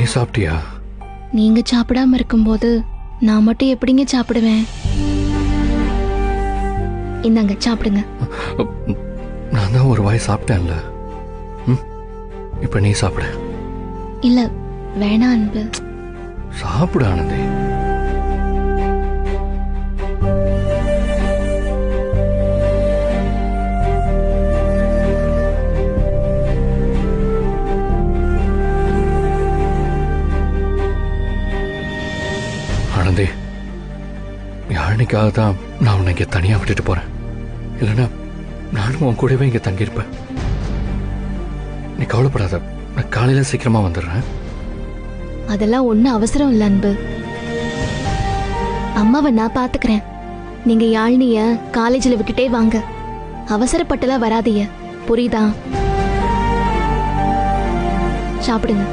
நீ சாப்பிட்டியா? நீங்க சாப்பிடாம இருக்கும்போது நான் மட்டும் எப்படிங்க சாப்பிடுவேன்? இந்தாங்க சாப்பிடுங்க. நான் தான் ஒரு வாய் சாப்பிட்டேன்ல. இப்ப நீ சாப்பிட. இல்ல வேணாம் அன்பு. சாப்பிடு ஆனந்தி. ஆனந்தி, யாழ்னிக்காக தான் நான் உன்னை இங்க தனியா விட்டுட்டு போறேன். இல்லைன்னா நானும் உன் கூடவே இங்க தங்கியிருப்பேன். நீ கவலைப்படாத, நான் காலையில சீக்கிரமா வந்துடுறேன். அதெல்லாம் ஒன்னும் அவசரம் இல்ல அன்பு. அம்மாவை நான் பாத்துக்கிறேன். நீங்க யாழ்னிய காலேஜ்ல விட்டுட்டே வாங்க. அவசரப்பட்டுலாம் வராதீங்க, புரியுதா? சாப்பிடுங்க.